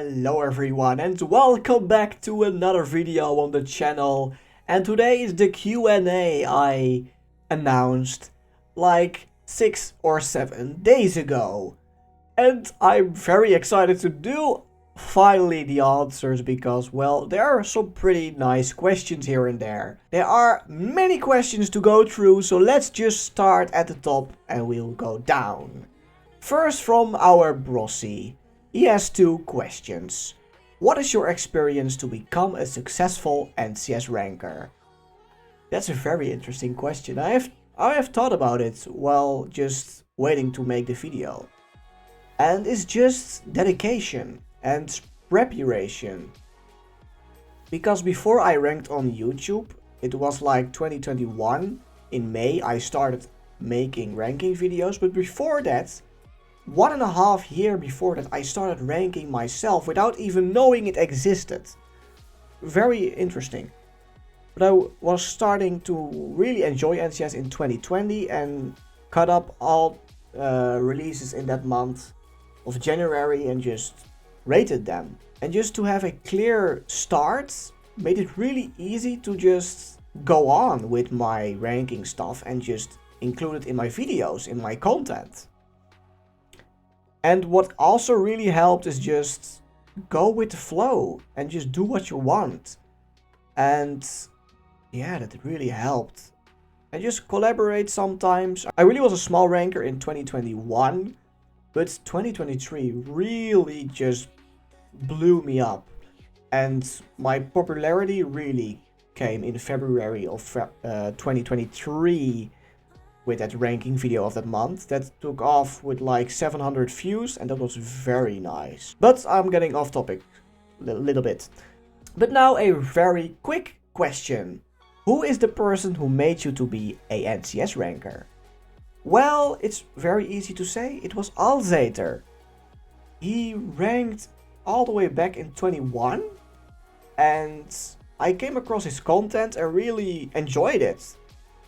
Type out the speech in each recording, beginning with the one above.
Hello everyone and welcome back to another video on the channel. And today is the Q&A I announced like 6 or 7 days ago. And I'm very excited to do finally the answers because, well, there are some pretty nice questions here and there. There are many questions to go through, so let's just start at the top and we'll go down. First, from our Brossi. He has 2 questions. What is your experience to become a successful NCS ranker? That's a very interesting question. I have thought about it while just waiting to make the video. And it's just dedication and preparation. Because before I ranked on YouTube, it was like 2021. In May I started making ranking videos, but before that, 1.5 years before that, I started ranking myself without even knowing it existed. Very interesting. But I was starting to really enjoy NCS in 2020 and cut up all releases in that month of January and just rated them. And just to have a clear start made it really easy to just go on with my ranking stuff and just include it in my videos, in my content. And what also really helped is just go with the flow and just do what you want. And yeah, that really helped. And just collaborate sometimes. I really was a small ranker in 2021, but 2023 really just blew me up. And my popularity really came in February of 2023. With that ranking video of that month that took off with like 700 views, and that was very nice. But I'm getting off topic a little bit. But now a very quick question. Who is the person who made you to be a NCS ranker? Well, it's very easy to say. It was Alzater. He ranked all the way back in 21 and I came across his content and really enjoyed it.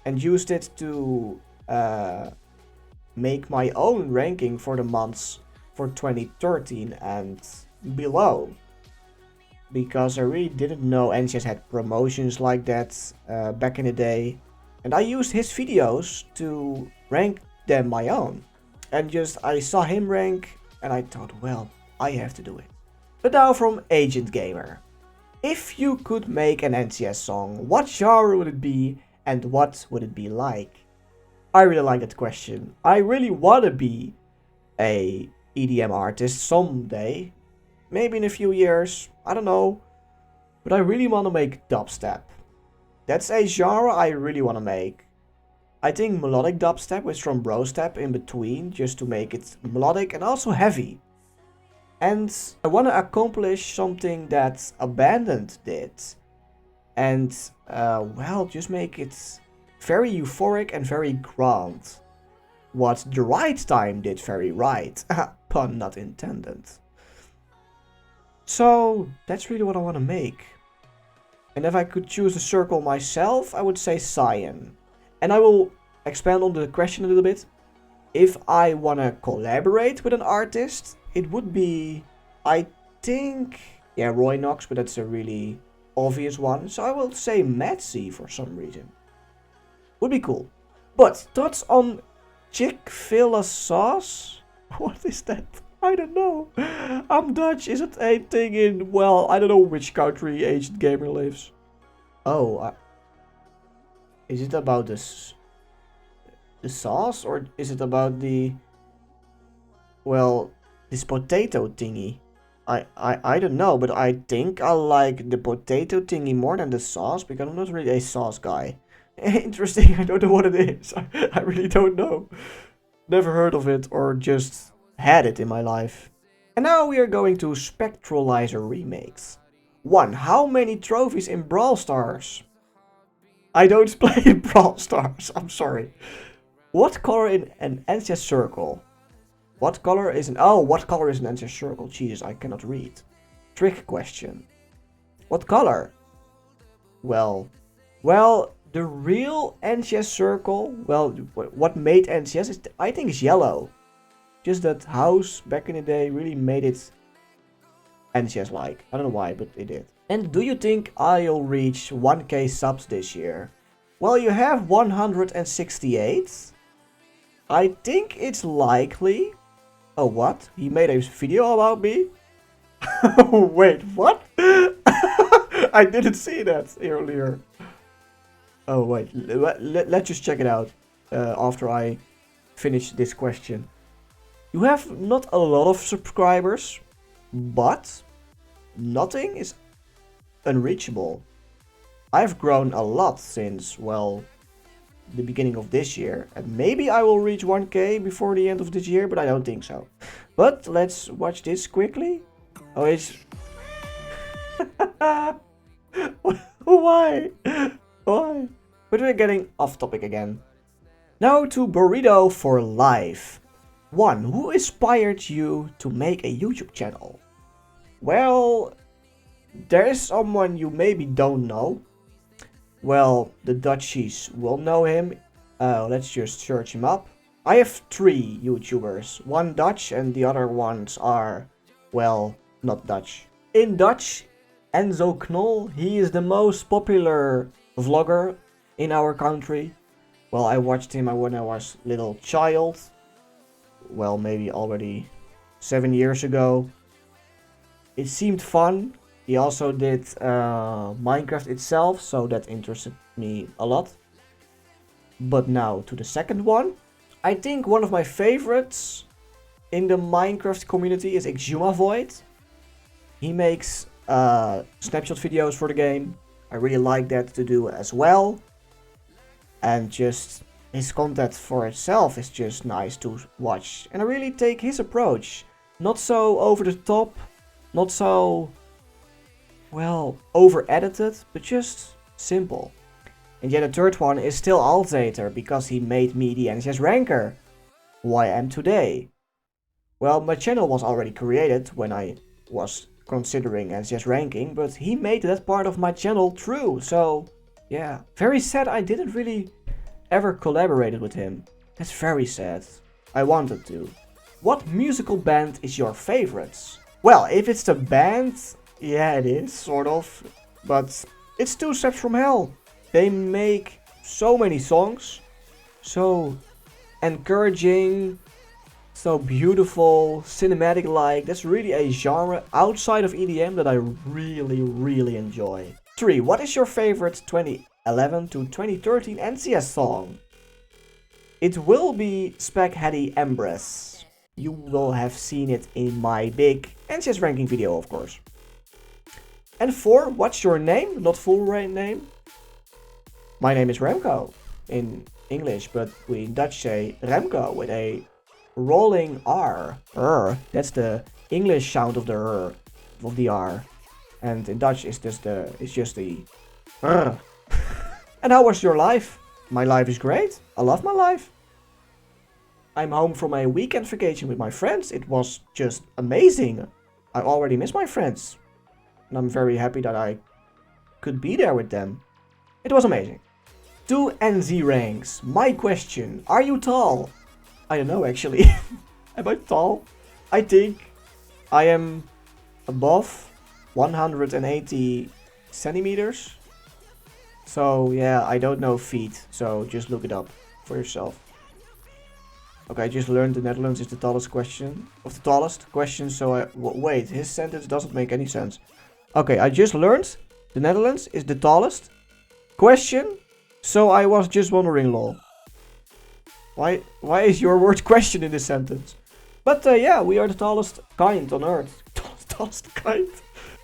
And used it to make my own ranking for the months for 2013 and below. Because I really didn't know NCS had promotions like that back in the day. And I used his videos to rank them my own. And just I saw him rank and I thought, well, I have to do it. But now from Agent Gamer. If you could make an NCS song, what genre would it be? And what would it be like? I really like that question. I really want to be a EDM artist someday. Maybe in a few years. I don't know. But I really want to make dubstep. That's a genre I really want to make. I think melodic dubstep with some brostep in between. Just to make it melodic and also heavy. And I want to accomplish something that Abandoned did. And, well, just make it very euphoric and very grand. What The Right Time did very right. Pun not intended. So, that's really what I want to make. And if I could choose a circle myself, I would say Cyan. And I will expand on the question a little bit. If I want to collaborate with an artist, it would be, I think, yeah, Roy Knox, but that's a really obvious one, so I will say Matsy for some reason. Would be cool. But thoughts on Chick-fil-A sauce? What is that? I don't know. I'm Dutch. Is it a thing in, well, I don't know which country Agent Gamer lives. Oh, is it about the sauce, or is it about the, well, this potato thingy? I don't know, but I think I like the potato thingy more than the sauce, because I'm not really a sauce guy. Interesting, I don't know what it is. I really don't know. Never heard of it, or just had it in my life. And now we are going to Spectralizer remakes. 1. How many trophies in Brawl Stars? I don't play Brawl Stars, I'm sorry. What color in an NCS circle? What color is an... Oh, what color is an NCS circle? Jesus, I cannot read. Trick question. What color? Well, the real NCS circle, well, what made NCS is, I think, is yellow. Just that House back in the day really made it NCS like. I don't know why, but it did. And do you think I'll reach 1k subs this year? Well, you have 168. I think it's likely. Oh, what? He made a video about me? Wait, what? I didn't see that earlier. Oh, wait. Let's just check it out after I finish this question. You have not a lot of subscribers, but nothing is unreachable. I've grown a lot since, well, the beginning of this year. And maybe I will reach 1k before the end of this year, but I don't think so. But let's watch this quickly. Oh, it's... Why? Why? But we're getting off topic again. Now to Burrito for Life. 1. Who inspired you to make a YouTube channel? Well, there is someone you maybe don't know. Well, the Dutchies will know him. Let's just search him up. I have 3 YouTubers. 1 Dutch and the other ones are, well, not Dutch. In Dutch, Enzo Knol. He is the most popular vlogger in our country. Well, I watched him when I was a little child. Well, maybe already 7 years ago. It seemed fun. He also did Minecraft itself, so that interested me a lot. But now to the second one. I think one of my favorites in the Minecraft community is Exhumavoid. He makes snapshot videos for the game. I really like that to do as well. And just his content for itself is just nice to watch. And I really take his approach. Not so over the top, not so, well, over edited, but just simple. And yet the third one is still Altater, because he made me the NCS ranker, who I am today. Well, my channel was already created when I was considering NCS ranking, but he made that part of my channel true, so yeah. Very sad I didn't really ever collaborated with him. That's very sad. I wanted to. What musical band is your favorite? Well, if it's the band, yeah, it is, sort of. But it's 2 Steps from Hell. They make so many songs, so encouraging, so beautiful, cinematic-like. That's really a genre outside of EDM that I really enjoy. 3. What is your favorite 2011 to 2013 NCS song? It will be Spaghetti Embrace. You will have seen it in my big NCS ranking video, of course. And 4. What's your name? Not full name. My name is Remco in English, but we in Dutch say Remco with a rolling R. That's the English sound of the R. And in Dutch it's just the R. And how was your life? My life is great. I love my life. I'm home from a weekend vacation with my friends. It was just amazing. I already miss my friends. And I'm very happy that I could be there with them. It was amazing. 2 NZ ranks. My question. Are you tall? I don't know actually. Am I tall? I think I am above 180 centimeters. So yeah, I don't know feet. So just look it up for yourself. Okay, I just learned the Netherlands is the tallest question. So wait, his sentence doesn't make any sense. Okay, I just learned the Netherlands is the tallest question. So I was just wondering, lol. Why is your word question in this sentence? But yeah, we are the tallest kind on Earth. Tallest kind.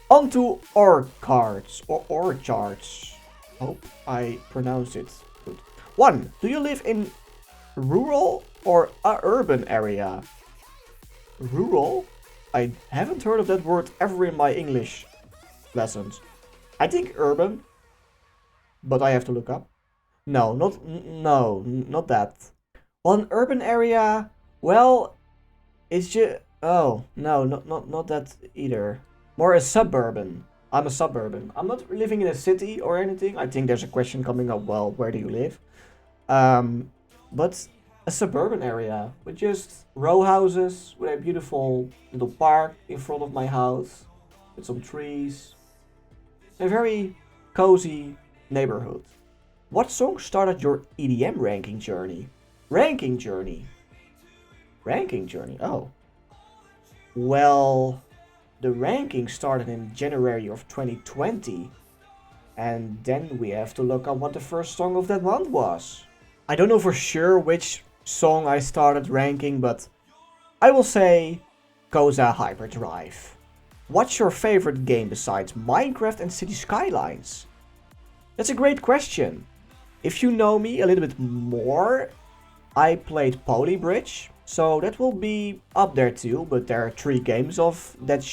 On to orchards or orchards. Hope I pronounced it good. 1. Do you live in rural or a urban area? Rural? I haven't heard of that word ever in my English lessons. I think urban, but I have to look up. No, not that. Well, an urban area, well, it's just, oh, no, not that either. More a suburban. I'm a suburban. I'm not living in a city or anything. I think there's a question coming up, well, where do you live? But a suburban area with just row houses with a beautiful little park in front of my house. with some trees. A very cozy neighborhood. What song started your EDM ranking journey? Ranking journey? Ranking journey, oh. Well, the ranking started in January of 2020. And then we have to look up what the first song of that month was. I don't know for sure which song I started ranking, but I will say Koza Hyperdrive. What's your favorite game besides Minecraft and City Skylines? That's a great question. If you know me a little bit more, I played Polybridge, so that will be up there too, but there are 3 games of that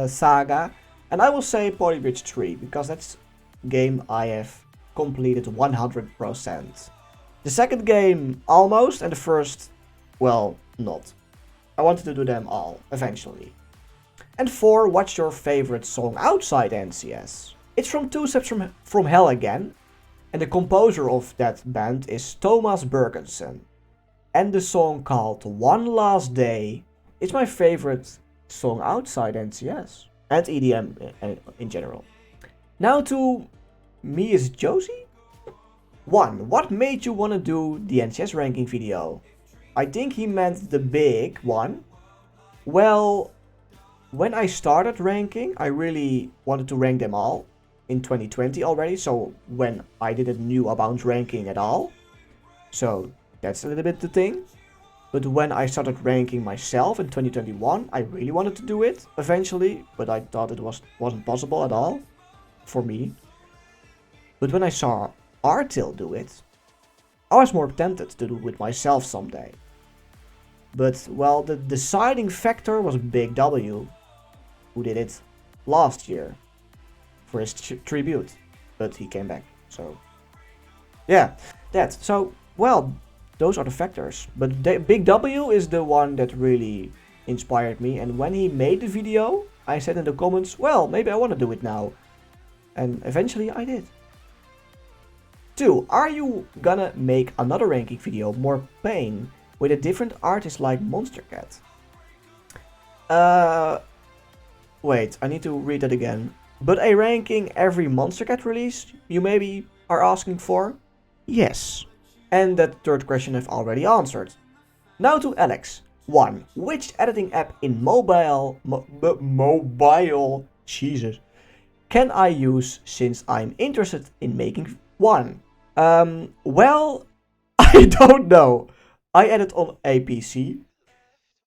saga. And I will say Polybridge 3, because that's a game I have completed 100%. The second game almost, and the first, well, not. I wanted to do them all, eventually. And 4, what's your favorite song outside NCS? It's from Two Steps from Hell again, and the composer of that band is Thomas Bergensen. And the song called One Last Day is my favorite song outside NCS, and EDM in general. Now to me is Josie? 1. What made you want to do the NCS ranking video? I think he meant the big one. Well, when I started ranking, I really wanted to rank them all in 2020 already, so when I didn't knew about ranking at all. So that's a little bit the thing. But when I started ranking myself in 2021, I really wanted to do it eventually, but I thought it wasn't possible at all for me. But when I saw Artil do it, I was more tempted to do it myself someday. But, well, the deciding factor was Big W, who did it last year for his tribute, but he came back, so yeah, that. So, well, those are the factors, but Big W is the one that really inspired me, and when he made the video, I said in the comments, well, maybe I want to do it now, and eventually I did. 2. Are you gonna make another ranking video, More Pain, with a different artist like Monster Cat? Wait, I need to read that again. But a ranking every Monster Cat release, you maybe are asking for? Yes. And that third question I've already answered. Now to Alex. 1. Which editing app in mobile, Jesus, can I use since I'm interested in making one? Well, I don't know. I edit on a PC.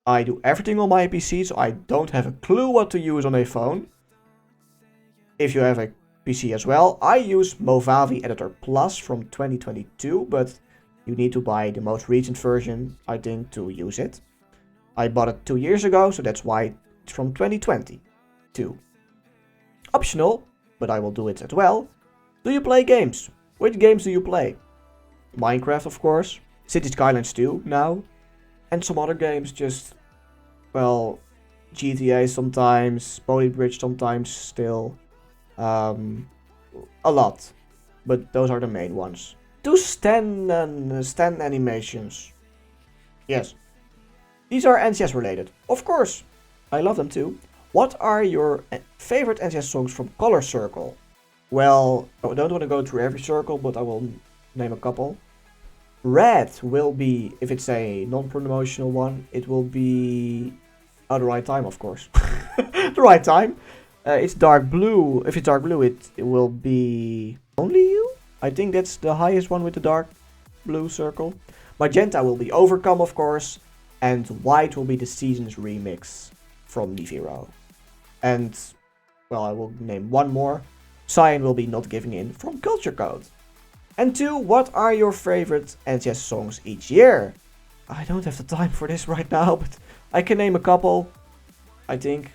I do everything on my PC, so I don't have a clue what to use on a phone. If you have a PC as well, I use Movavi Editor Plus from 2022, but you need to buy the most recent version, I think, to use it. I bought it 2 years ago, so that's why it's from 2022. Optional, but I will do it as well. Do you play games? Which games do you play? Minecraft, of course. City Skylines 2 now. And some other games, just, well, GTA sometimes, Polybridge sometimes still. A lot. But those are the main ones. Do stand animations. Yes. These are NCS related. Of course. I love them too. What are your favorite NCS songs from Color Circle? Well, I don't want to go through every circle, but I will name a couple. Red will be, if it's a non-promotional one, it will be the right time, of course. The right time. It's dark blue. If it's dark blue, it will be Only You. I think that's the highest one with the dark blue circle. Magenta will be Overcome, of course. And white will be the Seasons remix from Niviro. And, well, I will name one more. Cyan will be Not Giving In from Culture Code. And 2, what are your favorite NCS songs each year? I don't have the time for this right now, but I can name a couple. I think.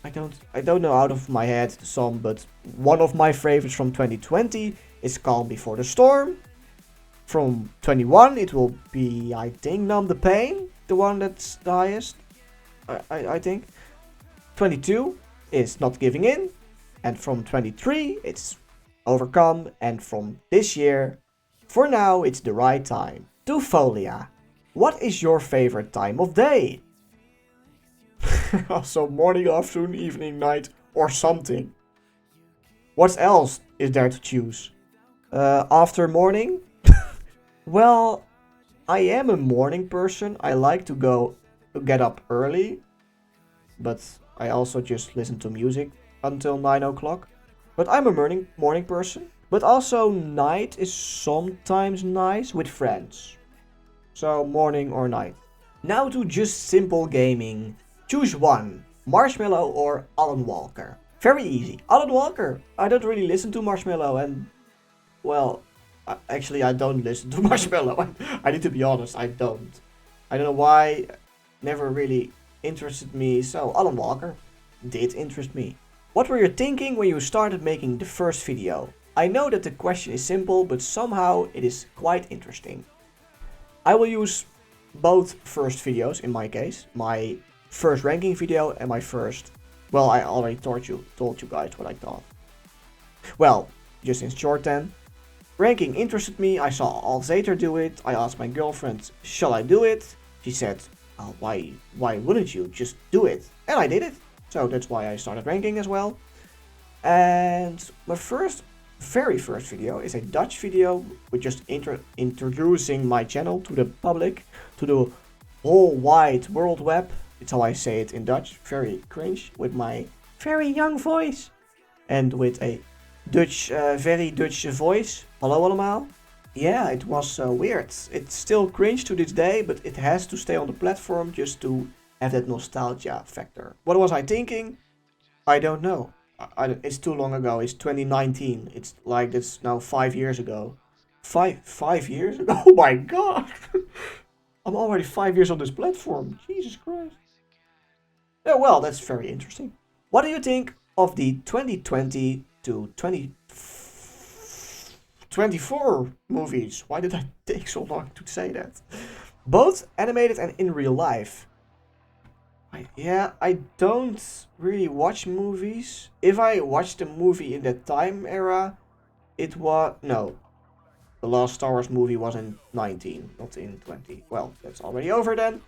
I don't know out of my head some, but one of my favorites from 2020 is Calm Before the Storm. From 21 it will be, I think, Numb the Pain, the one that's the highest. I think. 22 is Not Giving In. And from 23 it's Overcome, and from this year, for now, it's The Right Time. To Folia. What is your favorite time of day? Also morning, afternoon, evening, night, or something. What else is there to choose? After morning? Well, I am a morning person. I like to get up early, but I also just listen to music until 9 o'clock. But I'm a morning person. But also night is sometimes nice with friends. So morning or night. Now to just simple gaming. Choose one, Marshmallow or Alan Walker. Very easy. Alan Walker. I don't really listen to Marshmallow and, well, actually I don't listen to Marshmallow. I need to be honest, I don't. I don't know why, never really interested me, so Alan Walker did interest me. What were you thinking when you started making the first video? I know that the question is simple, but somehow it is quite interesting. I will use both first videos in my case, my first ranking video and my first, well, I already told you guys what I thought. Well, just in short then, ranking interested me, I saw Alzater do it, I asked my girlfriend, shall I do it? She said, oh, why wouldn't you just do it? And I did it, so that's why I started ranking as well. And my very first video is a Dutch video with just introducing my channel to the public, to the whole wide world web. It's how I say it in Dutch, very cringe, with my very young voice. And with a very Dutch voice. Hallo allemaal. Yeah, it was weird. It's still cringe to this day, but it has to stay on the platform just to have that nostalgia factor. What was I thinking? I don't know. It's too long ago. It's 2019. It's like it's now 5 years ago. Five years ago? Oh my god! I'm already 5 years on this platform. Jesus Christ. Yeah, well, that's very interesting. What do you think of the 2020 to 2024 movies? Why did I take so long to say that? Both animated and in real life. I don't really watch movies. If I watched a movie in that time era, it was... No. The last Star Wars movie was in 19, not in 20. Well, that's already over then.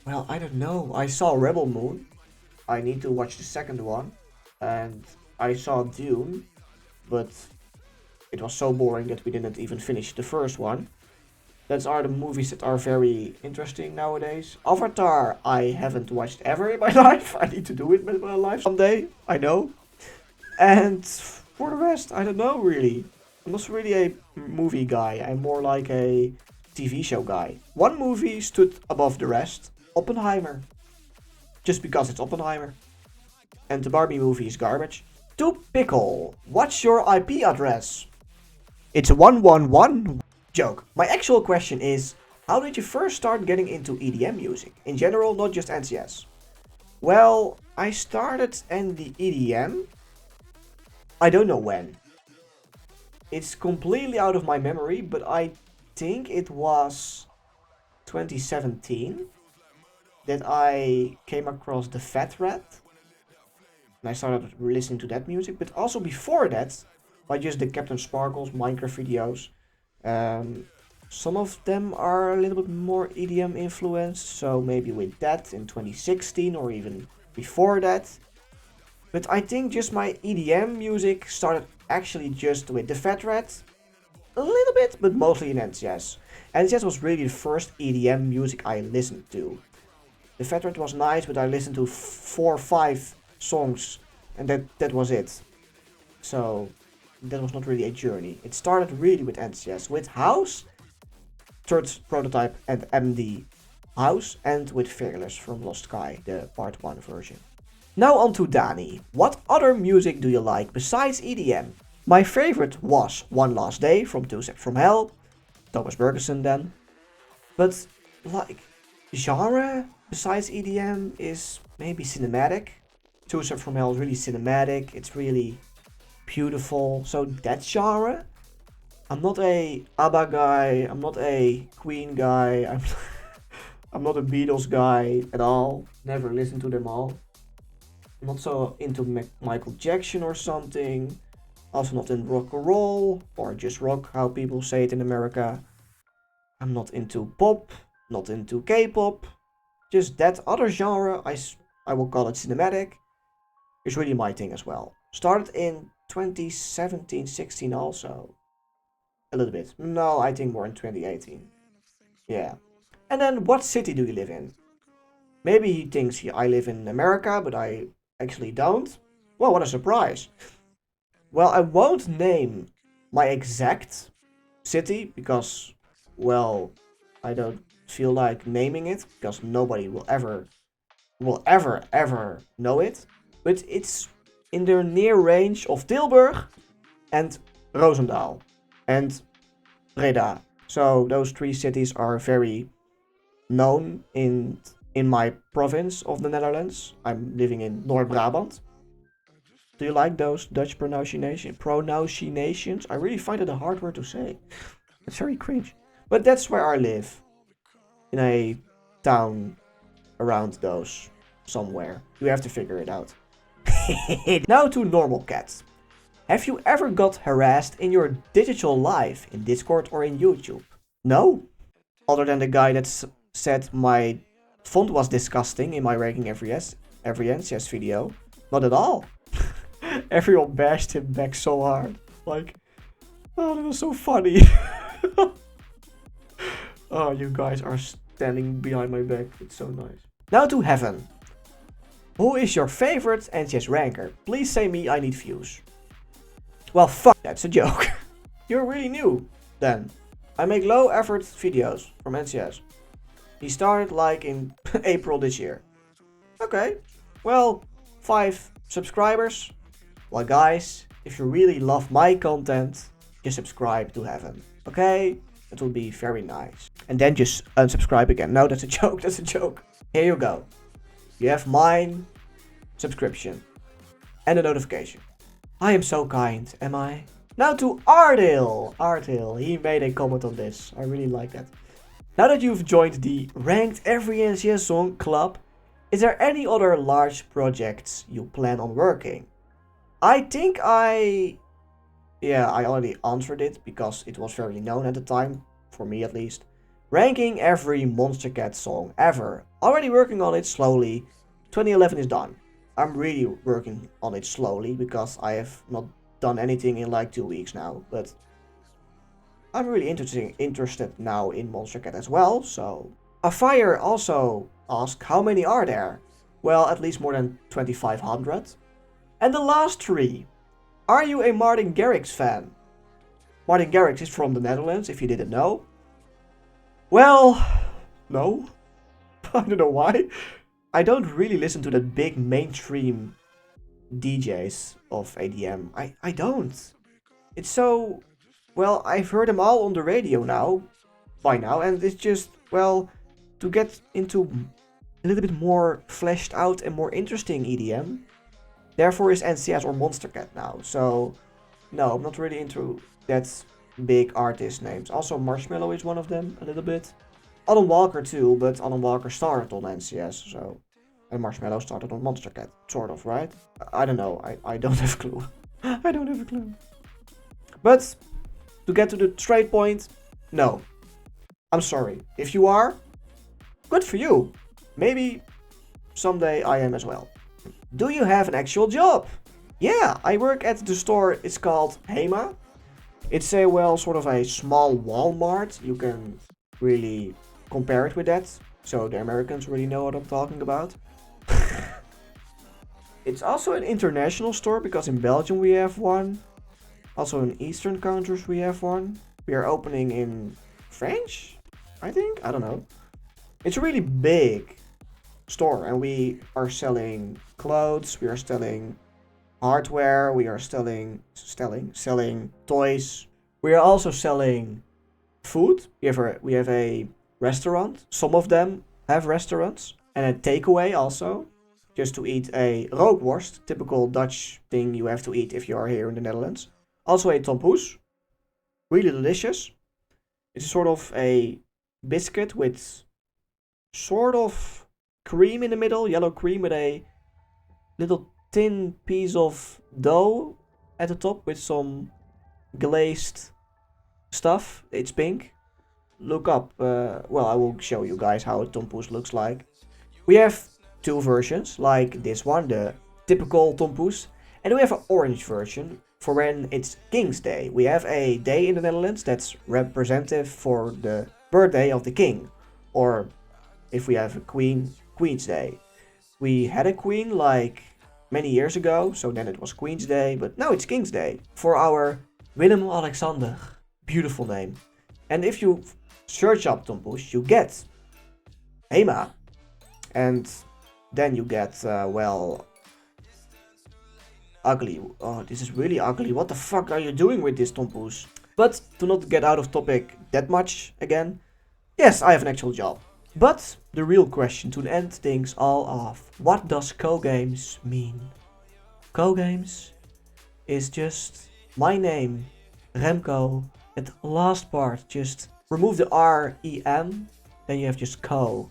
Well, I don't know. I saw Rebel Moon. I need to watch the second one. And I saw Dune. But it was so boring that we didn't even finish the first one. Those are the movies that are very interesting nowadays. Avatar, I haven't watched ever in my life. I need to do it in my life someday, I know. And for the rest, I don't know really. I'm not really a movie guy. I'm more like a TV show guy. One movie stood above the rest. Oppenheimer. Just because it's Oppenheimer. And the Barbie movie is garbage. To Pickle, what's your IP address? It's 111. Joke. My actual question is, how did you first start getting into EDM music? In general, not just NCS. Well, I started in the EDM. I don't know when. It's completely out of my memory, but I think it was 2017 that I came across the Fat Rat. And I started listening to that music, but also before that, by just the Captain Sparkles Minecraft videos. Some of them are a little bit more EDM influenced, so maybe with that in 2016 or even before that. But I think just my EDM music started actually just with the Fat Rat. A little bit, but mostly in NCS. NCS was really the first EDM music I listened to. The Fat Rat was nice, but I listened to 4 or 5 songs and that was it. So that was not really a journey. It started really with NCS, with House, Third Prototype and MD House, and with Fearless from Lost Sky, the part 1 version. Now on to Dani. What other music do you like besides EDM? My favorite was One Last Day from Two Steps from Hell, Thomas Bergerson then. But like genre besides EDM is maybe cinematic. Two Steps from Hell is really cinematic, it's really beautiful, so that genre. I'm not a ABBA guy, I'm not a Queen guy, I'm not a Beatles guy at all, never listened to them all. I'm not so into Michael Jackson or something, also not in rock and roll, or just rock, how people say it in America. I'm not into pop, not into K-pop, just that other genre, I will call it cinematic. is really my thing as well. Started in 2017-16 also. A little bit. No, I think more in 2018. Yeah. And then what city do you live in? Maybe he thinks I live in America, but I actually don't. Well, what a surprise. Well, I won't name my exact city because, well, I don't feel like naming it because nobody will ever know it. But it's in the near range of Tilburg and Roosendaal and Breda. So those three cities are very known in my province of the Netherlands. I'm living in Noord-Brabant. Do you like those Dutch pronunciations? I really find it a hard word to say. It's very cringe. But that's where I live. In a town around those somewhere. You have to figure it out. Now to normal cats. Have you ever got harassed in your digital life in Discord or in YouTube? No? Other than the guy that said my font was disgusting in my ranking every NCS video. Not at all. Everyone bashed him back so hard. Like, oh, that was so funny. Oh, you guys are standing behind my back. It's so nice. Now to Heaven. Who is your favorite NCS ranker? Please say me, I need views. Well, fuck, that's a joke. You're really new, then. I make low effort videos from NCS. He started like in April this year. Okay, well, 5 subscribers. Well guys, if you really love my content, just subscribe to Heaven. Okay? That would be very nice. And then just unsubscribe again. No, that's a joke, that's a joke. Here you go. You have mine, subscription, and a notification. I am so kind, am I? Now to Ardale. Ardale, he made a comment on this. I really like that. Now that you've joined the Ranked Every NCS Song Club, is there any other large projects you plan on working? I think I already answered it because it was very known at the time, for me at least. Ranking every Monster Cat song ever. Already working on it slowly. 2011 is done. I'm really working on it slowly because I have not done anything in like 2 weeks now, but I'm really interested now in Monster Cat as well, so... A Fire also asked how many are there? Well, at least more than 2500. And the last 3. Are you a Martin Garrix fan? Martin Garrix is from the Netherlands, if you didn't know. Well, no. I don't know why. I don't really listen to the big mainstream DJs of ADM. I don't. It's so... Well, I've heard them all on the radio by now, and it's just, well, to get into a little bit more fleshed out and more interesting EDM. Therefore is NCS or Monster Cat now. So, no, I'm not really into that big artist names. Also, Marshmello is one of them, a little bit. Alan Walker too, but Alan Walker started on NCS, so... And Marshmello started on Monster Cat, sort of, right? I don't know, I don't have a clue. I don't have a clue. But, to get to the straight point, no. I'm sorry. If you are, good for you. Maybe someday I am as well. Do you have an actual job? Yeah, I work at the store, it's called Hema. It's a, well, sort of a small Walmart. You can really compare it with that. So the Americans really know what I'm talking about. It's also an international store because in Belgium we have one. Also in Eastern countries we have one. We are opening in French, I think? I don't know. It's a really big store and we are selling clothes, we are selling hardware, we are selling toys. We are also selling food. We have a restaurant. Some of them have restaurants. And a takeaway also. Just to eat a rookworst, typical Dutch thing you have to eat if you are here in the Netherlands. Also a tompoes, really delicious. It's sort of a biscuit with sort of cream in the middle, yellow cream with a little thin piece of dough at the top with some glazed stuff. It's pink. Look up, well, I will show you guys how a tompoes looks like. We have 2 versions, like this one, the typical tompoes. And we have an orange version for when it's King's Day. We have a day in the Netherlands that's representative for the birthday of the king. Or if we have a queen, Queen's Day. We had a queen like many years ago, so then it was Queen's Day, but now it's King's Day for our Willem Alexander. Beautiful name. And if you search up tompoes, you get Hema. And then you get, well, ugly. Oh, this is really ugly. What the fuck are you doing with this tompoes? But to not get out of topic that much again, yes, I have an actual job. But the real question to end things all off, what does CoGames mean? CoGames is just my name, Remco. That last part, just remove the R-E-M, then you have just Co.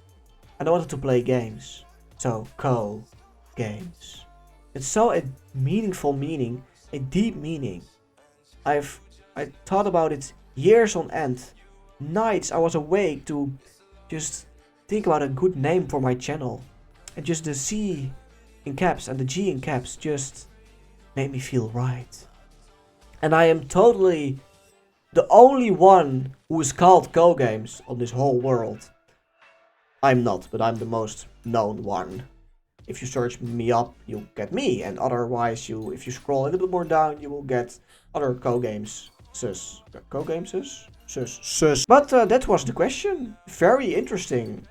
And I wanted to play games, so CoGames. It's so a meaningful meaning, a deep meaning. I thought about it years on end. Nights I was awake to just think about a good name for my channel. And just the C in caps and the G in caps just made me feel right. And I am totally the only one who is called CoGames on this whole world. I'm not, but I'm the most known one. If you search me up, you'll get me, and otherwise, if you scroll a little bit more down, you will get other CoGames. CoGames? Sus. But that was the question. Very interesting.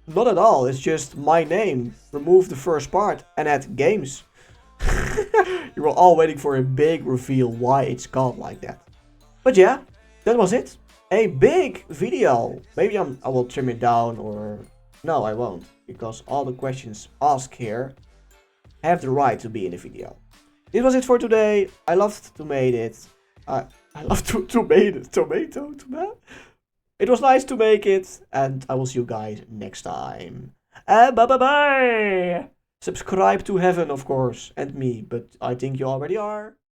Not at all, it's just my name. Remove the first part and add games. You were all waiting for a big reveal why it's called like that. But yeah, that was it. A big video. Maybe I will trim it down, or no, I won't, because all the questions asked here have the right to be in the video. This was it for today. I loved to make it. I love to make it. Tomato. It was nice to make it, and I will see you guys next time. And bye. Subscribe to Heaven, of course, and me, but I think you already are.